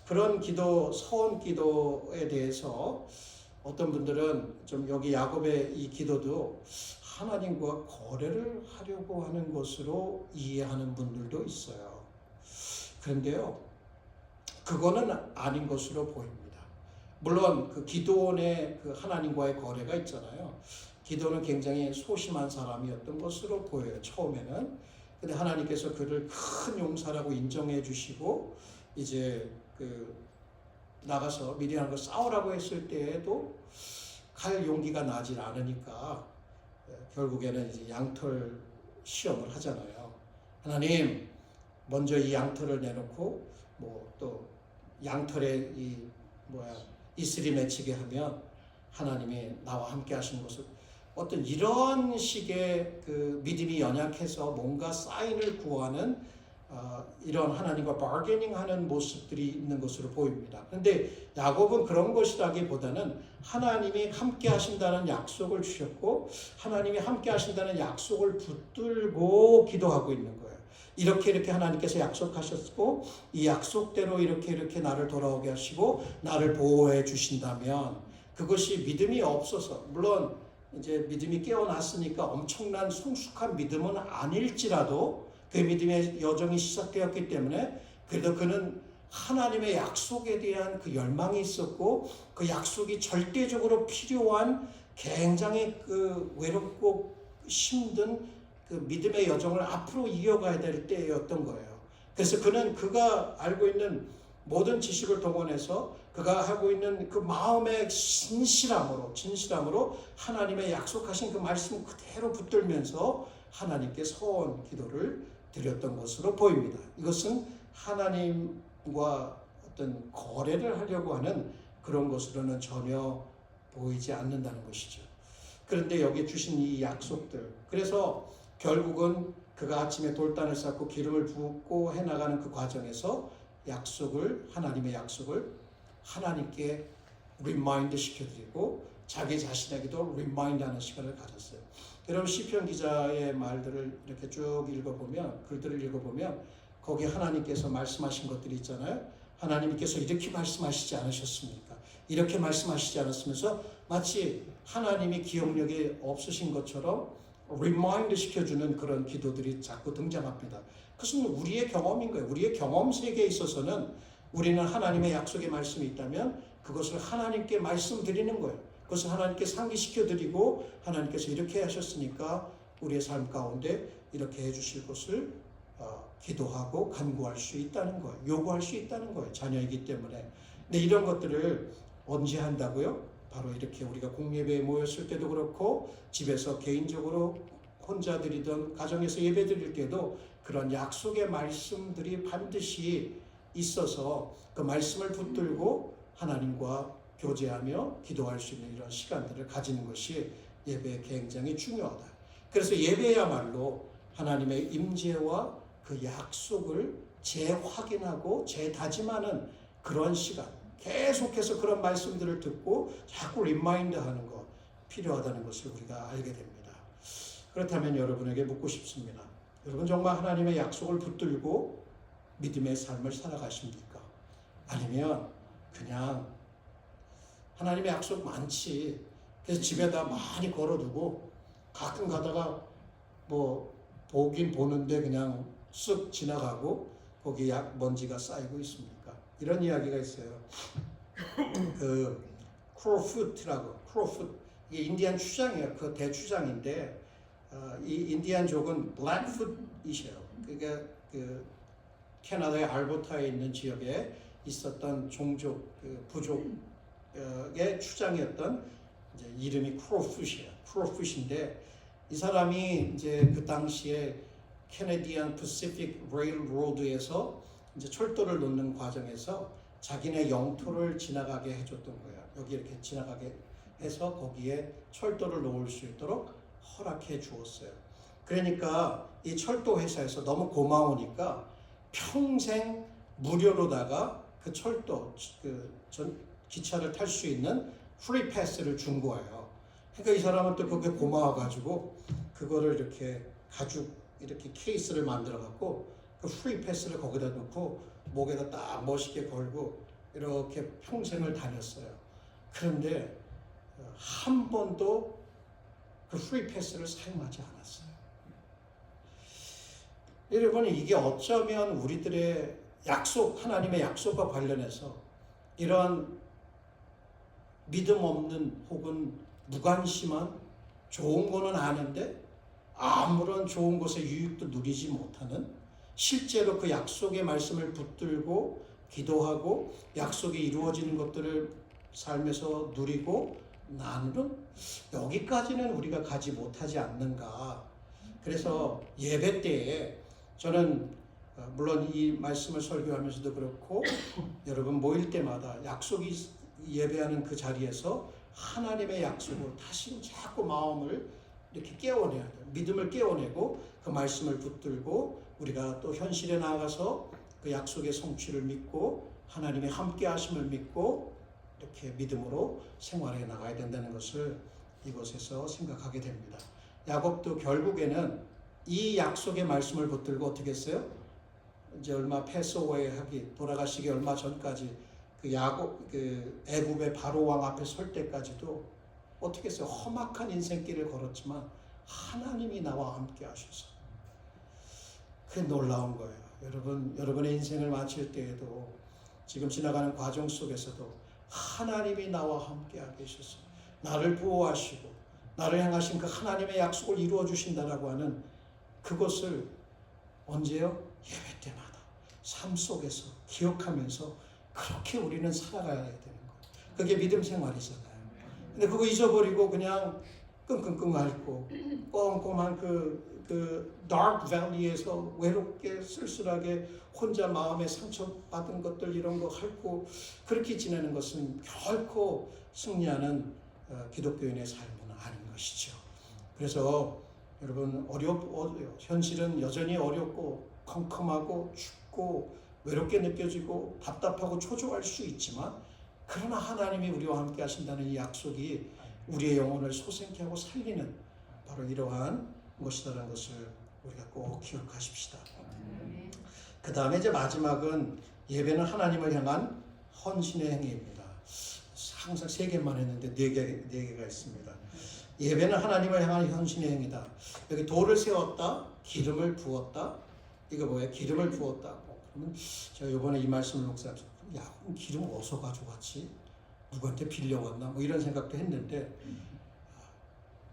그런 기도, 서원 기도에 대해서 어떤 분들은 좀 여기 야곱의 이 기도도 하나님과 거래를 하려고 하는 것으로 이해하는 분들도 있어요. 그런데요, 그거는 아닌 것으로 보입니다. 물론 그 기도원의 그 하나님과의 거래가 있잖아요. 기도는 굉장히 소심한 사람이었던 것으로 보여요, 처음에는. 근데 하나님께서 그를 큰 용사라고 인정해 주시고 이제 나가서 미디안과 싸우라고 했을 때에도 갈 용기가 나질 않으니까 결국에는 이제 양털 시험을 하잖아요. 하나님, 먼저 이 양털을 내놓고 또 양털에 이슬이 맺히게 하면 하나님이 나와 함께 하시는 것을, 어떤 이런 식의 그 믿음이 연약해서 뭔가 사인을 구하는 이런 하나님과 바게닝하는 모습들이 있는 것으로 보입니다. 그런데 야곱은 그런 것이라기보다는 하나님이 함께 하신다는 약속을 주셨고 하나님이 함께 하신다는 약속을 붙들고 기도하고 있는 거예요. 이렇게 하나님께서 약속하셨고 이 약속대로 이렇게 나를 돌아오게 하시고 나를 보호해 주신다면 그것이 믿음이 없어서 물론 이제 믿음이 깨어났으니까 엄청난 성숙한 믿음은 아닐지라도 그 믿음의 여정이 시작되었기 때문에 그래도 그는 하나님의 약속에 대한 그 열망이 있었고 그 약속이 절대적으로 필요한 굉장히 그 외롭고 힘든 그 믿음의 여정을 앞으로 이어가야 될 때였던 거예요. 그래서 그는 그가 알고 있는 모든 지식을 동원해서 그가 하고 있는 그 마음의 진실함으로 하나님의 약속하신 그 말씀 그대로 붙들면서 하나님께 서원 기도를 드렸던 것으로 보입니다. 이것은 하나님과 어떤 거래를 하려고 하는 그런 것으로는 전혀 보이지 않는다는 것이죠. 그런데 여기 주신 이 약속들, 그래서 결국은 그가 아침에 돌단을 쌓고 기름을 붓고 해나가는 그 과정에서 하나님의 약속을 하나님께 리마인드 시켜드리고 자기 자신에게도 리마인드하는 시간을 가졌어요. 여러분 시편 기자의 말들을 이렇게 쭉 읽어보면 글들을 읽어보면 거기 하나님께서 말씀하신 것들이 있잖아요. 하나님께서 이렇게 말씀하시지 않으셨습니까? 이렇게 말씀하시지 않았으면서 마치 하나님이 기억력이 없으신 것처럼 리마인드 시켜주는 그런 기도들이 자꾸 등장합니다. 그것은 우리의 경험인 거예요. 우리의 경험 세계에 있어서는 우리는 하나님의 약속의 말씀이 있다면 그것을 하나님께 말씀드리는 거예요. 그것을 하나님께 상기시켜드리고 하나님께서 이렇게 하셨으니까 우리의 삶 가운데 이렇게 해주실 것을 기도하고 간구할 수 있다는 거예요. 요구할 수 있다는 거예요. 자녀이기 때문에. 근데 이런 것들을 언제 한다고요? 바로 이렇게 우리가 공예배에 모였을 때도 그렇고 집에서 개인적으로 혼자 드리던 가정에서 예배 드릴 때도 그런 약속의 말씀들이 반드시 있어서 그 말씀을 붙들고 하나님과 교제하며 기도할 수 있는 이런 시간들을 가지는 것이 예배에 굉장히 중요하다. 그래서 예배야말로 하나님의 임재와 그 약속을 재확인하고 재다짐하는 그런 시간, 계속해서 그런 말씀들을 듣고 자꾸 리마인드하는 것 필요하다는 것을 우리가 알게 됩니다. 그렇다면 여러분에게 묻고 싶습니다. 여러분 정말 하나님의 약속을 붙들고 믿음의 삶을 살아가십니까? 아니면 그냥 하나님의 약속 많지. 그래서 집에다 많이 걸어두고 가끔 가다가 뭐 보긴 보는데 그냥 쓱 지나가고 거기 먼지가 쌓이고 있습니까? 이런 이야기가 있어요. 그 크로풋 이게 인디안 추장이에요. 그 대추장인데 이 인디안족은 블랙풋이셔요. 그러니까 그 캐나다의 알버타에 있는 지역에 있었던 종족 부족의 추장이었던 이제 이름이 크로풋이에요. 크로풋인데 이 사람이 이제 그 당시에 캐네디안 패시픽 레일로드에서 이제 철도를 놓는 과정에서 자기네 영토를 지나가게 해줬던 거예요. 여기 이렇게 지나가게 해서 거기에 철도를 놓을 수 있도록 허락해 주었어요. 그러니까 이 철도 회사에서 너무 고마우니까 평생 무료로다가 그 철도 기차를 탈 수 있는 프리 패스를 준 거예요. 그러니까 이 사람은 또 그게 고마워가지고 그거를 이렇게 가죽 이렇게 케이스를 만들어 갖고 그 프리 패스를 거기다 놓고 목에다 딱 멋있게 걸고 이렇게 평생을 다녔어요. 그런데 한 번도 그 프리 패스를 사용하지 않았어요. 여러분 이게 어쩌면 우리들의 하나님의 약속과 관련해서 이런 믿음 없는 혹은 무관심한 좋은 거는 아는데 아무런 좋은 것의 유익도 누리지 못하는 실제로 그 약속의 말씀을 붙들고 기도하고 약속이 이루어지는 것들을 삶에서 누리고 나는 여기까지는 우리가 가지 못하지 않는가. 그래서 예배 때에 저는 물론 이 말씀을 설교하면서도 그렇고 여러분 모일 때마다 약속이 예배하는 그 자리에서 하나님의 약속을 다시 자꾸 마음을 이렇게 깨워내야 돼요. 믿음을 깨워내고 그 말씀을 붙들고 우리가 또 현실에 나아가서 그 약속의 성취를 믿고 하나님의 함께 하심을 믿고 이렇게 믿음으로 생활해 나가야 된다는 것을 이곳에서 생각하게 됩니다. 야곱도 결국에는 이 약속의 말씀을 붙들고 어떻게 했어요? 이제 얼마 패스오웨이 하기 돌아가시기 얼마 전까지 그 애굽의 바로 왕 앞에 설 때까지도 어떻게 했어요? 험악한 인생길을 걸었지만 하나님이 나와 함께 하셔서 그게 놀라운 거예요. 여러분의 인생을 마칠 때에도 지금 지나가는 과정 속에서도 하나님이 나와 함께 계셔서 나를 보호하시고 나를 향하신 그 하나님의 약속을 이루어 주신다라고 하는 그것을 언제요? 예배 때마다 삶 속에서 기억하면서 그렇게 우리는 살아가야 되는 거예요. 그게 믿음 생활이잖아요. 근데 그거 잊어버리고 그냥 끙끙끙 앓고 꼼꼼한 그 dark valley에서 외롭게 쓸쓸하게 혼자 마음에 상처받은 것들 이런 거 핥고 그렇게 지내는 것은 결코 승리하는 기독교인의 삶은 아닌 것이죠. 그래서 여러분 현실은 여전히 어렵고 컴컴하고 춥고 외롭게 느껴지고 답답하고 초조할 수 있지만 그러나 하나님이 우리와 함께 하신다는 이 약속이 우리의 영혼을 소생케 하고 살리는 바로 이러한 것이라는 것을 우리가 꼭 기억하십시다. 그 다음에 이제 마지막은 예배는 하나님을 향한 헌신의 행위입니다. 항상 3개만 했는데 4개가 있습니다. 예배는 하나님을 향한 헌신의 행위다. 여기 돌을 세웠다, 기름을 부었다. 이거 뭐예요? 기름을 부었다. 그러면 제가 이번에 이 말씀을 목사님, 야, 그럼 기름 어디서 가져왔지? 누구한테 빌려왔나? 뭐 이런 생각도 했는데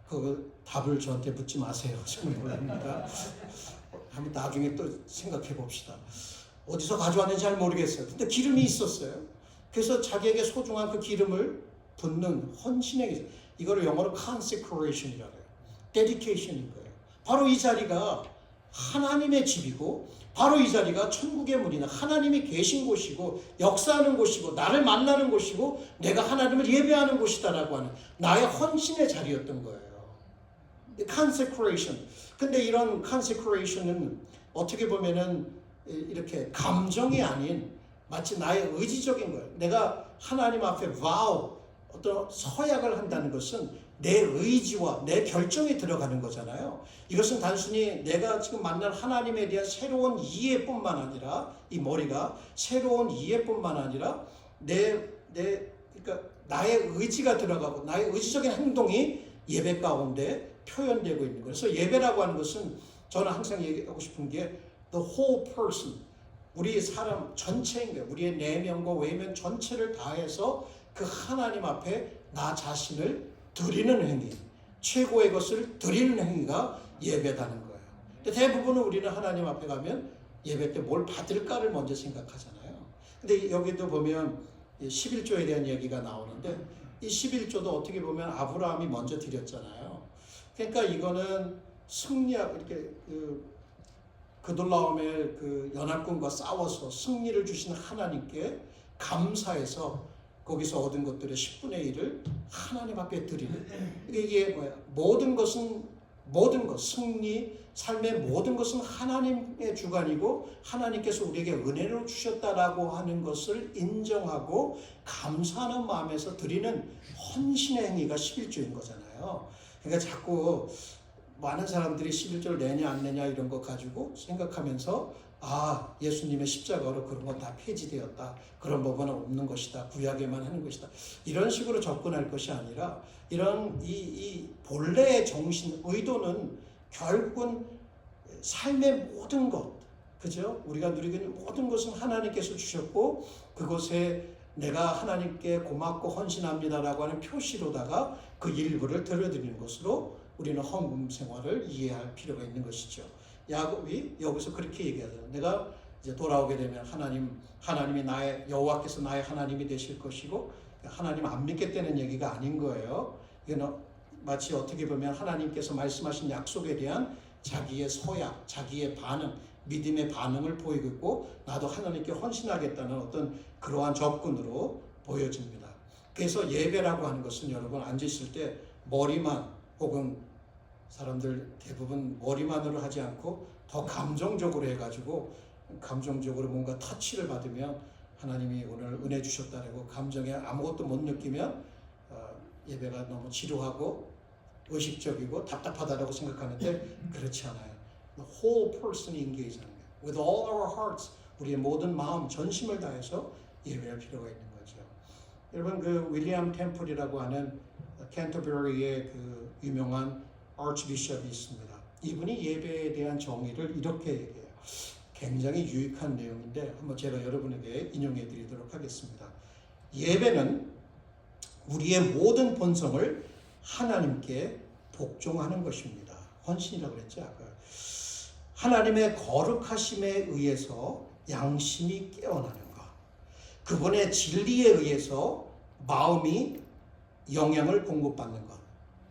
그 답을 저한테 묻지 마세요. 정말 모릅니다. 한번 나중에 또 생각해 봅시다. 어디서 가져왔는지 잘 모르겠어요. 근데 기름이 있었어요. 그래서 자기에게 소중한 그 기름을 붓는 헌신의 이거를 영어로 consecration이라고 해요. dedication인 거예요. 바로 이 자리가 하나님의 집이고 바로 이 자리가 천국의 문이나 하나님이 계신 곳이고 역사하는 곳이고 나를 만나는 곳이고 내가 하나님을 예배하는 곳이다라고 하는 나의 헌신의 자리였던 거예요. consecration. 근데 이런 consecration은 어떻게 보면은 이렇게 감정이 아닌 마치 나의 의지적인 거예요. 내가 하나님 앞에 vow, 어떤 서약을 한다는 것은 내 의지와 내 결정이 들어가는 거잖아요. 이것은 단순히 내가 지금 만난 하나님에 대한 새로운 이해뿐만 아니라 이 머리가 새로운 이해뿐만 아니라 그러니까 나의 의지가 들어가고 나의 의지적인 행동이 예배 가운데 표현되고 있는 거예요. 그래서 예배라고 하는 것은 저는 항상 얘기하고 싶은 게 the whole person, 우리 사람 전체인 거예요. 우리의 내면과 외면 전체를 다해서 그 하나님 앞에 나 자신을 드리는 행위, 최고의 것을 드리는 행위가 예배다는 거예요. 근데 대부분은 우리는 하나님 앞에 가면 예배 때 뭘 받을까를 먼저 생각하잖아요. 근데 여기도 보면 11조에 대한 얘기가 나오는데 이 11조도 어떻게 보면 아브라함이 먼저 드렸잖아요. 그러니까 이거는 이렇게 그돌라오멜 그 연합군과 싸워서 승리를 주신 하나님께 감사해서 거기서 얻은 것들의 10분의 1을 하나님 앞에 드리는 이게 뭐야? 모든 것, 승리, 삶의 모든 것은 하나님의 주관이고 하나님께서 우리에게 은혜로 주셨다라고 하는 것을 인정하고 감사하는 마음에서 드리는 헌신의 행위가 11조인 거잖아요. 그러니까 자꾸 많은 사람들이 11조를 내냐 안 내냐 이런 거 가지고 생각하면서 예수님의 십자가로 그런 건 다 폐지되었다. 그런 법은 없는 것이다. 구약에만 하는 것이다. 이런 식으로 접근할 것이 아니라 이런 이 본래의 정신, 의도는 결국은 삶의 모든 것, 그죠? 우리가 누리고 있는 모든 것은 하나님께서 주셨고 그것에 내가 하나님께 고맙고 헌신합니다라고 하는 표시로다가 그 일부를 들여드리는 것으로 우리는 헌금 생활을 이해할 필요가 있는 것이죠. 야곱이 여기서 그렇게 얘기하죠. 내가 이제 돌아오게 되면 하나님이 여호와께서 나의 하나님이 되실 것이고 하나님 안 믿겠다는 얘기가 아닌 거예요. 이건 마치 어떻게 보면 하나님께서 말씀하신 약속에 대한 자기의 서약, 자기의 반응, 믿음의 반응을 보이고 있고 나도 하나님께 헌신하겠다는 어떤 그러한 접근으로 보여집니다. 그래서 예배라고 하는 것은 여러분 앉으실 때 머리만 혹은 사람들 대부분 머리만으로 하지 않고 더 감정적으로 해가지고 감정적으로 뭔가 터치를 받으면 하나님이 오늘 은혜 주셨다고 감정에 아무것도 못 느끼면 예배가 너무 지루하고 의식적이고 답답하다고 생각하는데 그렇지 않아요. The whole person이 engage 하는 거예요. With all our hearts, 우리의 모든 마음, 전심을 다해서 예배할 필요가 있는 거죠. 여러분 그 윌리엄 템플이라고 하는 캔터버리의 그 유명한 아치비숍이 있습니다. 이분이 예배에 대한 정의를 이렇게 얘기해요. 굉장히 유익한 내용인데 한번 제가 여러분에게 인용해 드리도록 하겠습니다. 예배는 우리의 모든 본성을 하나님께 복종하는 것입니다. 헌신이라고 그랬죠. 아까. 하나님의 거룩하심에 의해서 양심이 깨어나는 것. 그분의 진리에 의해서 마음이 영향을 공급받는 것.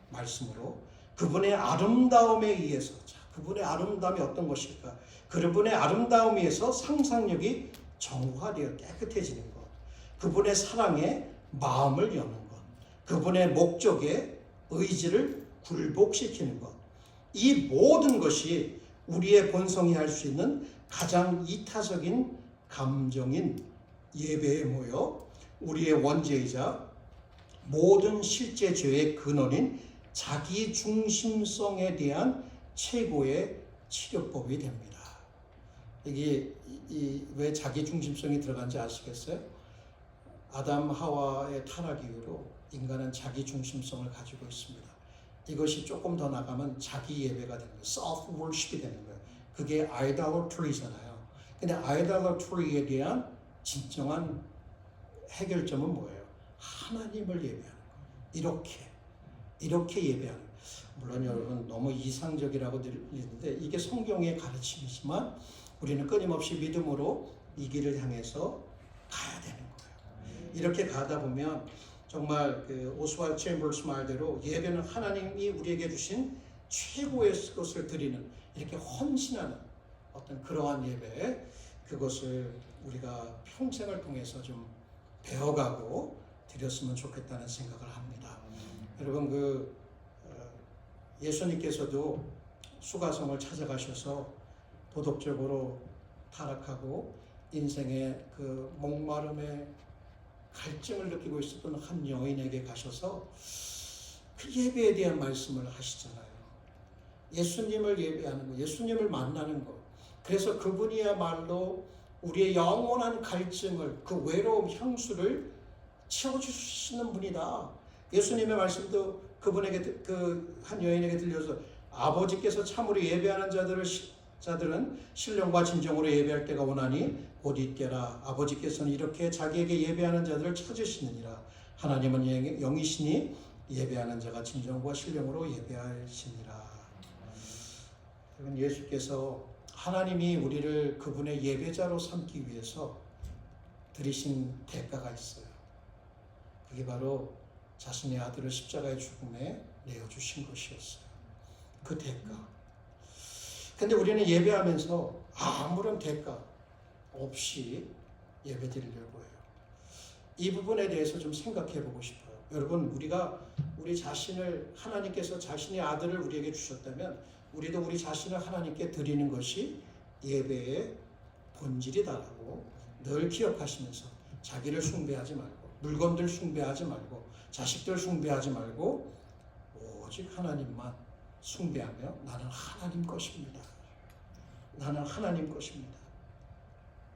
말씀으로. 그분의 아름다움에 의해서. 자, 그분의 아름다움이 어떤 것일까? 그분의 아름다움에 의해서 상상력이 정화되어 깨끗해지는 것. 그분의 사랑에 마음을 여는 것. 그분의 목적에 의지를 굴복시키는 것. 이 모든 것이 우리의 본성이 할 수 있는 가장 이타적인 감정인 예배에 모여 우리의 원죄이자 모든 실제 죄의 근원인 자기 중심성에 대한 최고의 치료법이 됩니다. 이게 왜 자기 중심성이 들어간지 아시겠어요? 아담 하와의 타락 이후로 인간은 자기 중심성을 가지고 있습니다. 이것이 조금 더 나가면 자기 예배가 되는 거예요. self worship이 되는 거예요. 그게 idolatry잖아요. 근데 idolatry에 대한 진정한 해결점은 뭐예요? 하나님을 예배하는 거예요. 이렇게 예배하는 거예요. 물론 여러분 너무 이상적이라고 들리는데 이게 성경의 가르침이지만 우리는 끊임없이 믿음으로 이 길을 향해서 가야 되는 거예요. 이렇게 가다 보면 정말 그 오스왈드 체인버스 말대로 예배는 하나님이 우리에게 주신 최고의 것을 드리는 이렇게 헌신하는 어떤 그러한 예배, 그것을 우리가 평생을 통해서 좀 배워가고 드렸으면 좋겠다는 생각을 합니다. 여러분 그 예수님께서도 수가성을 찾아가셔서 도덕적으로 타락하고 인생의 그 목마름에 갈증을 느끼고 있었던 한 여인에게 가셔서 그 예배에 대한 말씀을 하시잖아요. 예수님을 예배하는 거, 예수님을 만나는 거. 그래서 그분이야말로 우리의 영원한 갈증을, 그 외로움, 향수를 채워주시는 분이다. 예수님의 말씀도 그분에게, 그 한 여인에게 들려서 아버지께서 참으로 예배하는 자들은 신령과 진정으로 예배할 때가 오나니 곧 이때라. 아버지께서는 이렇게 자기에게 예배하는 자들을 찾으시느니라. 하나님은 영이시니 예배하는 자가 진정과 신령으로 예배하시니라. 예수께서 하나님이 우리를 그분의 예배자로 삼기 위해서 들이신 대가가 있어요. 그게 바로 자신의 아들을 십자가의 죽음에 내어주신 것이었어요. 그 대가. 근데 우리는 예배하면서 아무런 대가 없이 예배드리려고 해요. 이 부분에 대해서 좀 생각해 보고 싶어요. 여러분, 우리 자신을, 하나님께서 자신의 아들을 우리에게 주셨다면 우리도 우리 자신을 하나님께 드리는 것이 예배의 본질이다라고 늘 기억하시면서 자기를 숭배하지 말고, 물건들 숭배하지 말고, 자식들 숭배하지 말고 오직 하나님만 숭배하며 나는 하나님 것입니다. 나는 하나님 것입니다.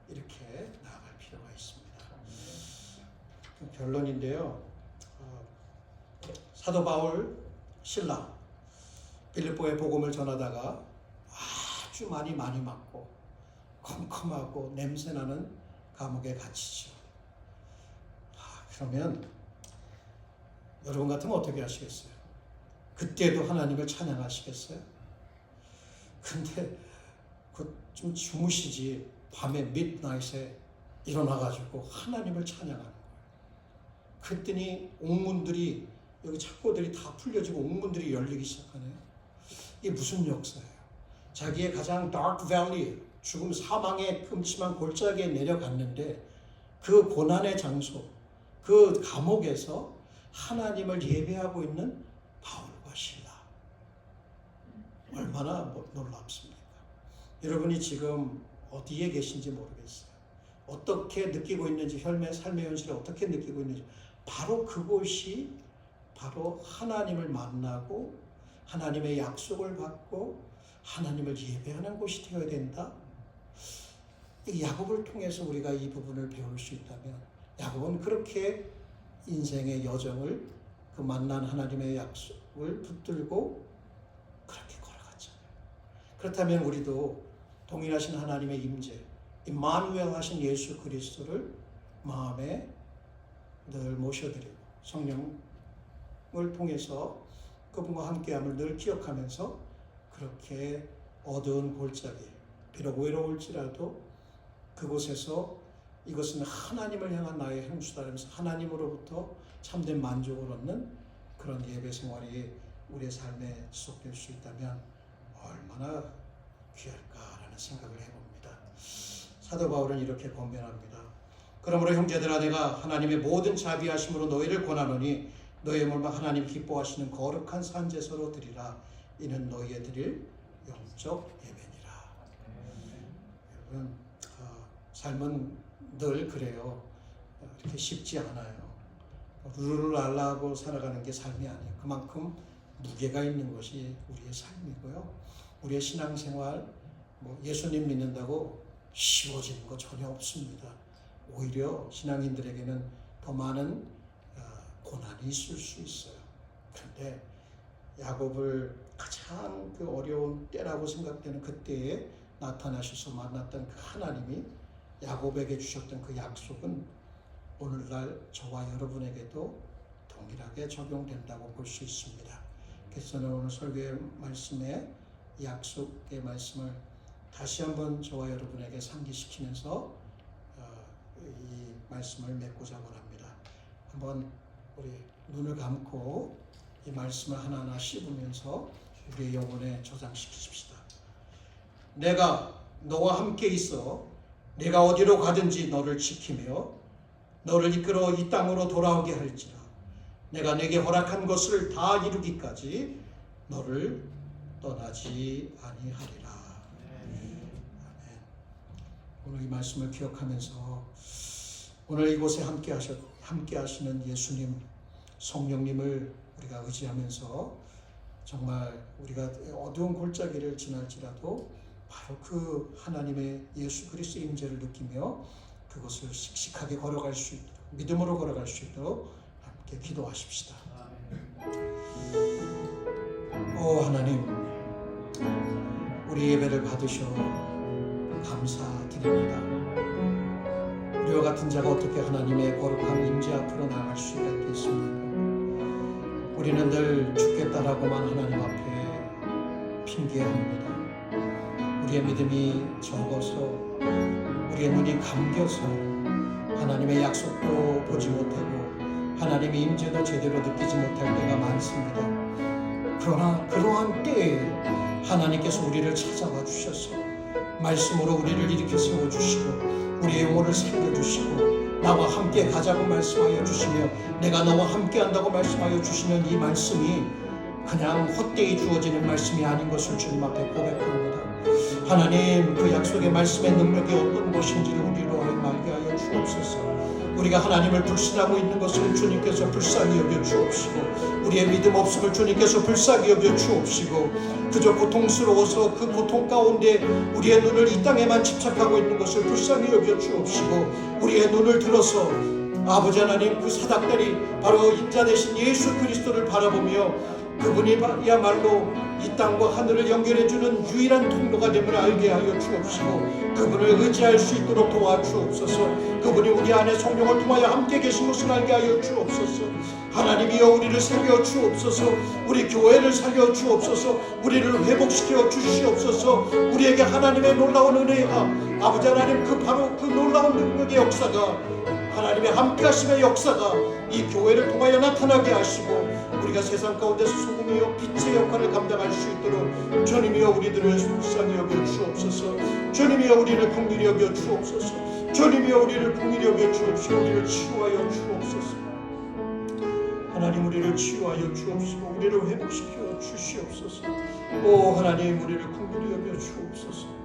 이렇게 나아갈 필요가 있습니다. 결론인데요. 사도 바울, 실라, 빌립보에 복음을 전하다가 아주 많이 맞고 컴컴하고 냄새나는 감옥에 갇히죠. 그러면 여러분 같으면 어떻게 하시겠어요? 그때도 하나님을 찬양하시겠어요? 근데 좀 주무시지 밤에 midnight에 일어나가지고 하나님을 찬양하는 거예요. 그랬더니 옥문들이 여기 창고들이 다 풀려지고 옥문들이 열리기 시작하네요. 이게 무슨 역사예요? 자기의 가장 dark valley, 죽음 사망의 끔찍한 골짜기에 내려갔는데 그 고난의 장소, 그 감옥에서 하나님을 예배하고 있는 바울과 실라. 얼마나 놀랍습니까? 여러분이 지금 어디에 계신지 모르겠어요. 어떻게 느끼고 있는지, 삶의 현실을 어떻게 느끼고 있는지, 바로 그곳이 바로 하나님을 만나고 하나님의 약속을 받고 하나님을 예배하는 곳이 되어야 된다. 이 야곱을 통해서 우리가 이 부분을 배울 수 있다면, 야곱은 그렇게 인생의 여정을 그 만난 하나님의 약속을 붙들고 그렇게 걸어갔잖아요. 그렇다면 우리도 동일하신 하나님의 임재, 임마누엘 하신 예수 그리스도를 마음에 늘 모셔드리고 성령을 통해서 그분과 함께함을 늘 기억하면서 그렇게 어두운 골짜기, 비록 외로울지라도 그곳에서 이것은 하나님을 향한 나의 행수다라면서 하나님으로부터 참된 만족을 얻는 그런 예배 생활이 우리의 삶에 지속될 수 있다면 얼마나 귀할까라는 생각을 해봅니다. 사도 바울은 이렇게 권면합니다. 그러므로 형제들아, 내가 하나님의 모든 자비하심으로 너희를 권하노니 너희의 몸을 하나님 기뻐하시는 거룩한 산제사로 드리라. 이는 너희의 드릴 영적 예배니라. 여러분, 삶은 늘 그래요. 이렇게 쉽지 않아요. 룰루랄라하고 살아가는 게 삶이 아니에요. 그만큼 무게가 있는 것이 우리의 삶이고요. 우리의 신앙생활, 예수님 믿는다고 쉬워지는 거 전혀 없습니다. 오히려 신앙인들에게는 더 많은 고난이 있을 수 있어요. 그런데 야곱을 가장 그 어려운 때라고 생각되는 그때에 나타나셔서 만났던 그 하나님이 야곱에게 주셨던 그 약속은 오늘날 저와 여러분에게도 동일하게 적용된다고 볼 수 있습니다. 그래서 저는 오늘 설교의 말씀에 약속의 말씀을 다시 한번 저와 여러분에게 상기시키면서 이 말씀을 맺고자 원합니다. 한번 우리 눈을 감고 이 말씀을 하나하나 씹으면서 우리의 영혼에 저장시키십시다. 내가 너와 함께 있어 내가 어디로 가든지 너를 지키며 너를 이끌어 이 땅으로 돌아오게 할지라. 내가 내게 허락한 것을 다 이루기까지 너를 떠나지 아니하리라. 아멘. 오늘 이 말씀을 기억하면서 오늘 이곳에 함께 하시는 예수님, 성령님을 우리가 의지하면서 정말 우리가 어두운 골짜기를 지날지라도 바로 그 하나님의 예수 그리스도의 임재를 느끼며 그것을 씩씩하게 걸어갈 수 있도록, 믿음으로 걸어갈 수 있도록 함께 기도하십시다. 오 하나님, 우리 예배를 받으셔 감사드립니다. 우리와 같은 자가 어떻게 하나님의 거룩한 임재 앞으로 나갈 수 있겠습니까? 우리는 늘 죽겠다라고만 하나님 앞에 핑계합니다. 우리의 믿음이 적어서, 우리의 눈이 감겨서 하나님의 약속도 보지 못하고 하나님의 임재도 제대로 느끼지 못할 때가 많습니다. 그러나 그러한 때에 하나님께서 우리를 찾아와 주셔서 말씀으로 우리를 일으켜 세워주시고 우리의 영혼을 살려주시고 나와 함께 가자고 말씀하여 주시며 내가 너와 함께 한다고 말씀하여 주시는 이 말씀이 그냥 헛되이 주어지는 말씀이 아닌 것을 주님 앞에 고백합니다. 하나님, 그 약속의 말씀의 능력이 어떤 것인지를 우리로 하여금 알게 하여 주옵소서. 우리가 하나님을 불신하고 있는 것을 주님께서 불쌍히 여겨 주옵시고 우리의 믿음 없음을 주님께서 불쌍히 여겨 주옵시고 그저 고통스러워서 그 고통 가운데 우리의 눈을 이 땅에만 집착하고 있는 것을 불쌍히 여겨 주옵시고 우리의 눈을 들어서 아버지 하나님, 그 사닥다리 바로 인자 되신 예수 그리스도를 바라보며 그분이야말로 이 땅과 하늘을 연결해주는 유일한 통로가 됨을 알게 하여 주옵시고 그분을 의지할 수 있도록 도와주옵소서. 그분이 우리 안에 성령을 통하여 함께 계신 것을 알게 하여 주옵소서. 하나님이여, 우리를 살려 주옵소서. 우리 교회를 살려 주옵소서. 우리를 회복시켜 주시옵소서. 우리에게 하나님의 놀라운 은혜가 아버지 하나님, 그 바로 그 놀라운 능력의 역사가 하나님의 함께하심의 역사가 이 교회를 통하여 나타나게 하시고 우리가 세상 가운데서 소금이요 빛의 역할을 감당할 수 있도록 주님이여 우리들을 불쌍히 여겨 주옵소서. 주님이여 우리를 긍휼히 여겨 주옵소서. 주님이여 우리를 긍휼히 여겨 주옵시고 우리를 치유하여 주옵소서. 하나님, 우리를 치유하여 주옵시고 우리를 회복시켜 주시옵소서. 오 하나님, 우리를 긍휼히 여겨 주옵소서.